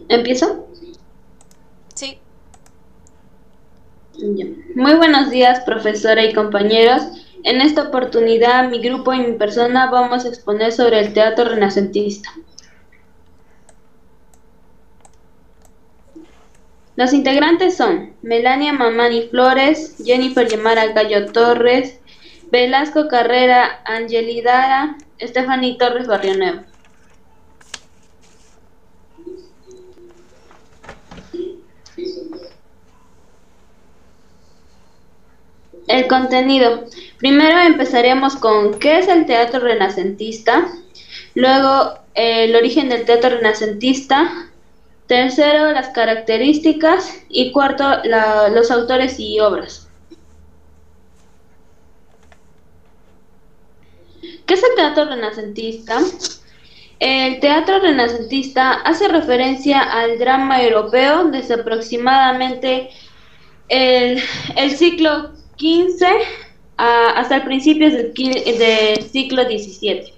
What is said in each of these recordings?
¿Empiezo? Sí, Ya. Muy buenos días, profesora y compañeros. En esta oportunidad, mi grupo y mi persona vamos a exponer sobre el teatro renacentista. Los integrantes son Melania Mamani Flores, Jennifer Yamara Gallo Torres, Velasco Carrera Angelidara, Stephanie Torres Barrionuevo. El contenido. Primero empezaremos con ¿qué es el teatro renacentista? Luego, el origen del teatro renacentista. Tercero, las características. Y cuarto, los autores y obras. ¿Qué es el teatro renacentista? El teatro renacentista hace referencia al drama europeo desde aproximadamente el, el siglo XV hasta el principio del siglo XVII.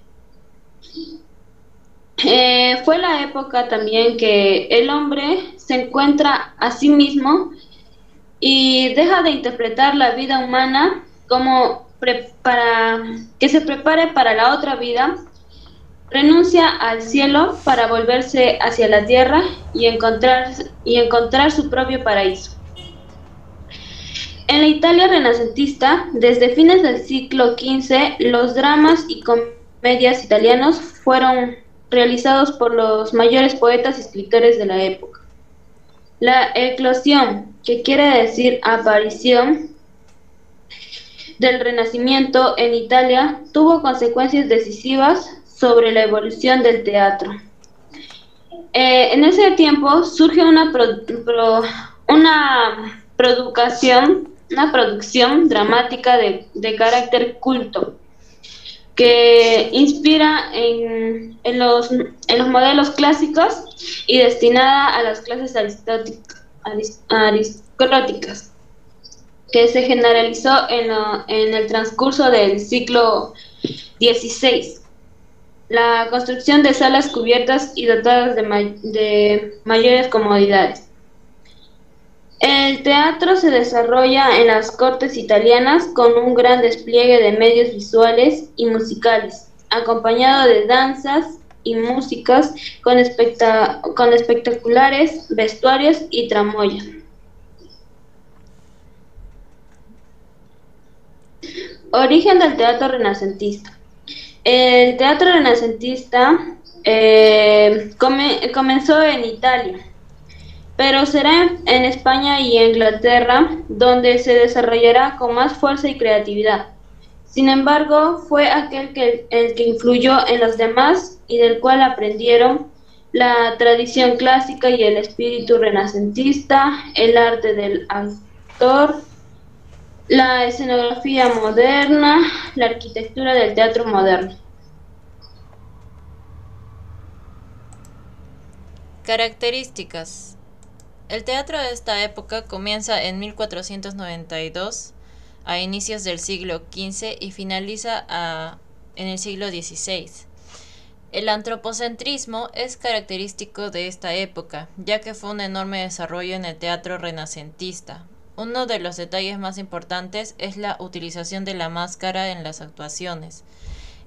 Fue la época también que el hombre se encuentra a sí mismo y deja de interpretar la vida humana como para que se prepare para la otra vida, renuncia al cielo para volverse hacia la tierra y encontrar su propio paraíso. En la Italia renacentista, desde fines del siglo XV, los dramas y comedias italianos fueron realizados por los mayores poetas y escritores de la época. La eclosión, que quiere decir aparición, del Renacimiento en Italia tuvo consecuencias decisivas sobre la evolución del teatro. En ese tiempo surge una producción dramática de carácter culto que inspira en los modelos clásicos y destinada a las clases aristocráticas, que se generalizó en el transcurso del siglo XVI. La construcción de salas cubiertas y dotadas de mayores comodidades. El teatro se desarrolla en las cortes italianas con un gran despliegue de medios visuales y musicales, acompañado de danzas y músicas con espectaculares vestuarios y tramoya. Origen del teatro renacentista. El teatro renacentista comenzó en Italia, pero será en España y Inglaterra donde se desarrollará con más fuerza y creatividad. Sin embargo, fue el que influyó en los demás y del cual aprendieron la tradición clásica y el espíritu renacentista, el arte del actor, la escenografía moderna, la arquitectura del teatro moderno. características. El teatro de esta época comienza en 1492 a inicios del siglo XV y finaliza en el siglo XVI. El antropocentrismo es característico de esta época, ya que fue un enorme desarrollo en el teatro renacentista. Uno de los detalles más importantes es la utilización de la máscara en las actuaciones.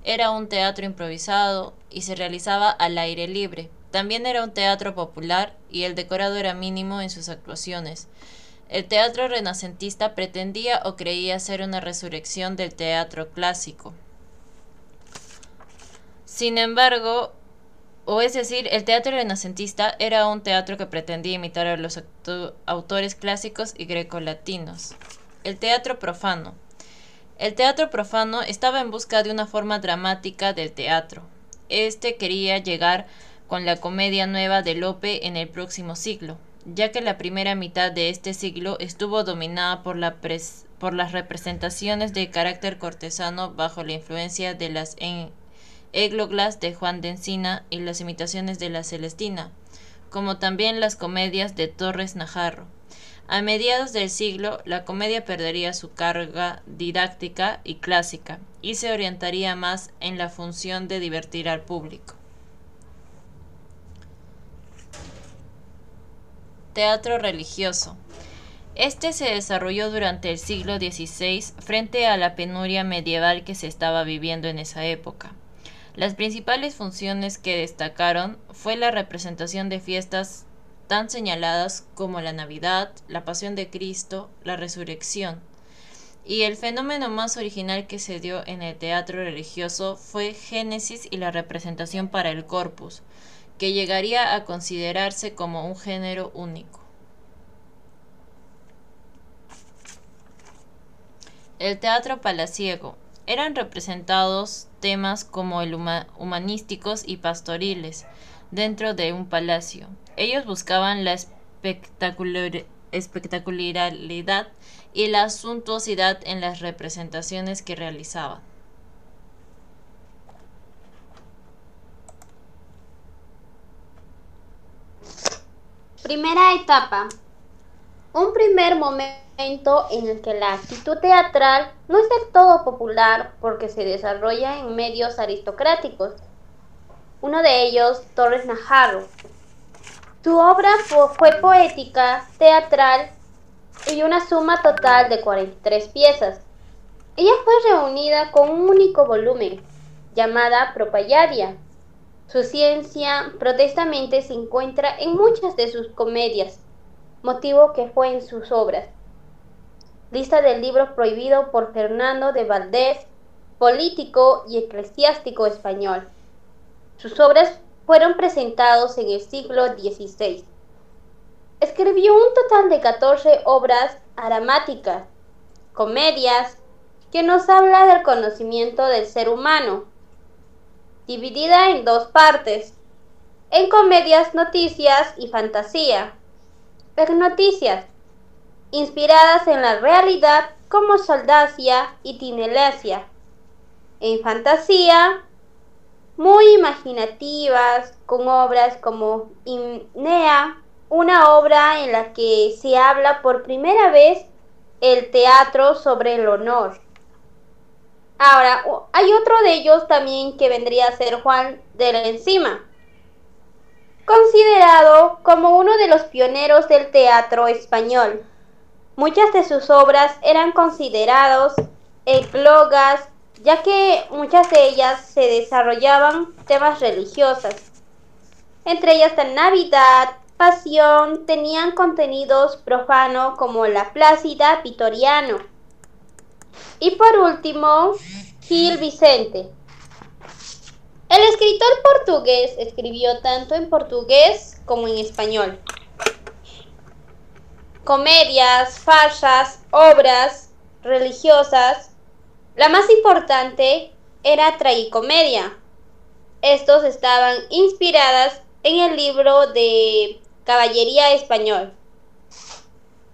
Era un teatro improvisado y se realizaba al aire libre. También era un teatro popular y el decorado era mínimo en sus actuaciones. El teatro renacentista pretendía o creía ser una resurrección del teatro clásico. Sin embargo, el teatro renacentista era un teatro que pretendía imitar a los autores clásicos y grecolatinos. El teatro profano. El teatro profano estaba en busca de una forma dramática del teatro. Este quería llegar con la comedia nueva de Lope en el próximo siglo, ya que la primera mitad de este siglo estuvo dominada por las representaciones de carácter cortesano bajo la influencia de las églogas de Juan de Encina y las imitaciones de la Celestina, como también las comedias de Torres Najarro. A mediados del siglo, la comedia perdería su carga didáctica y clásica y se orientaría más en la función de divertir al público. Teatro religioso. Este se desarrolló durante el siglo XVI frente a la penuria medieval que se estaba viviendo en esa época. Las principales funciones que destacaron fue la representación de fiestas tan señaladas como la Navidad, la Pasión de Cristo, la Resurrección. Y el fenómeno más original que se dio en el teatro religioso fue Génesis y la representación para el Corpus, que llegaría a considerarse como un género único. El teatro palaciego. Eran representados temas como el humanísticos y pastoriles dentro de un palacio. Ellos buscaban la espectacularidad y la suntuosidad en las representaciones que realizaban. Primera etapa. Un primer momento en el que la actitud teatral no es del todo popular porque se desarrolla en medios aristocráticos. Uno de ellos, Torres Najarro. Su obra fue poética, teatral y una suma total de 43 piezas. Ella fue reunida con un único volumen, llamada Propaganda. Su ciencia protestamente se encuentra en muchas de sus comedias, motivo que fue en sus obras. Lista del libro prohibido por Fernando de Valdés, político y eclesiástico español. Sus obras fueron presentados en el siglo XVI. Escribió un total de 14 obras dramáticas, comedias, que nos habla del conocimiento del ser humano, dividida en dos partes, en comedias, noticias y fantasía. En noticias, inspiradas en la realidad como Soldacia y Tinelesia. En fantasía, muy imaginativas, con obras como Imnea, una obra en la que se habla por primera vez el teatro sobre el honor. Ahora, hay otro de ellos también que vendría a ser Juan de la Encima, considerado como uno de los pioneros del teatro español. Muchas de sus obras eran considerados eclogas, ya que muchas de ellas se desarrollaban temas religiosos. Entre ellas la Navidad, Pasión, tenían contenidos profanos como la Plácida, Vitoriano. Y por último, Gil Vicente. El escritor portugués escribió tanto en portugués como en español. Comedias, farsas, obras religiosas. La más importante era tragicomedia. Estos estaban inspiradas en el libro de Caballería Español.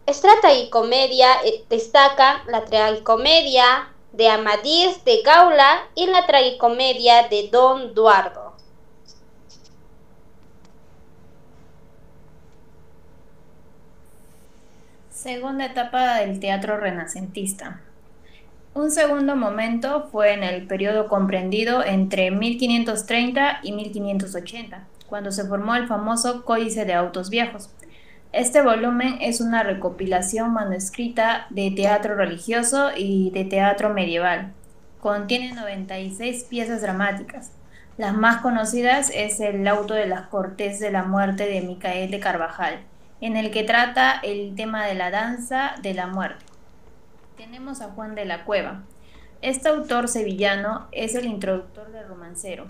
Esta tragicomedia destaca la tragicomedia de Amadís de Gaula y la tragicomedia de Don Eduardo. Segunda etapa del teatro renacentista. Un segundo momento fue en el periodo comprendido entre 1530 y 1580, cuando se formó el famoso Códice de Autos Viejos. Este volumen es una recopilación manuscrita de teatro religioso y de teatro medieval. Contiene 96 piezas dramáticas. Las más conocidas es el Auto de las Cortes de la muerte de Micael de Carvajal, en el que trata el tema de la danza de la muerte. Tenemos a Juan de la Cueva. Este autor sevillano es el introductor del romancero.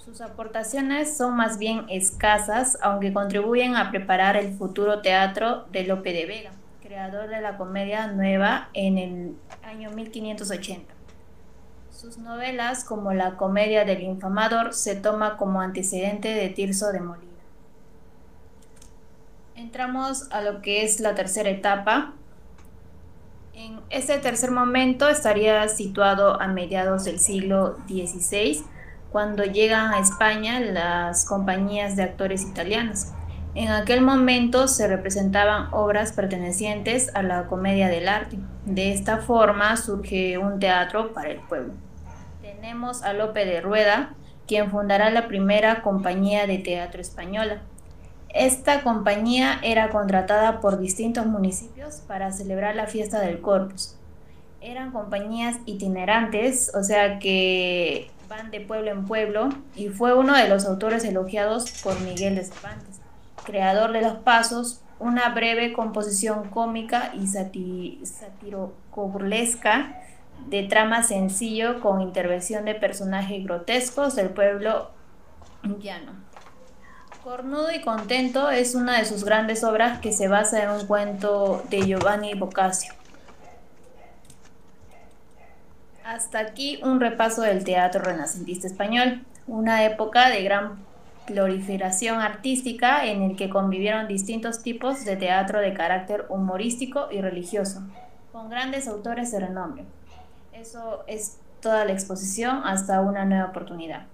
Sus aportaciones son más bien escasas, aunque contribuyen a preparar el futuro teatro de Lope de Vega, creador de la comedia nueva en el año 1580. Sus novelas, como la Comedia del Infamador, se toma como antecedente de Tirso de Molina. Entramos a lo que es la tercera etapa. En este tercer momento estaría situado a mediados del siglo XVI, cuando llegan a España las compañías de actores italianos. En aquel momento se representaban obras pertenecientes a la comedia del arte. De esta forma surge un teatro para el pueblo. Tenemos a Lope de Rueda, quien fundará la primera compañía de teatro española. Esta compañía era contratada por distintos municipios para celebrar la fiesta del Corpus. Eran compañías itinerantes, o sea que van de pueblo en pueblo, y fue uno de los autores elogiados por Miguel de Cervantes, creador de Los Pasos, una breve composición cómica y satírico-burlesca de trama sencillo con intervención de personajes grotescos del pueblo llano. Cornudo y Contento es una de sus grandes obras que se basa en un cuento de Giovanni Boccaccio. Hasta aquí un repaso del teatro renacentista español, una época de gran proliferación artística en el que convivieron distintos tipos de teatro de carácter humorístico y religioso, con grandes autores de renombre. Eso es toda la exposición, hasta una nueva oportunidad.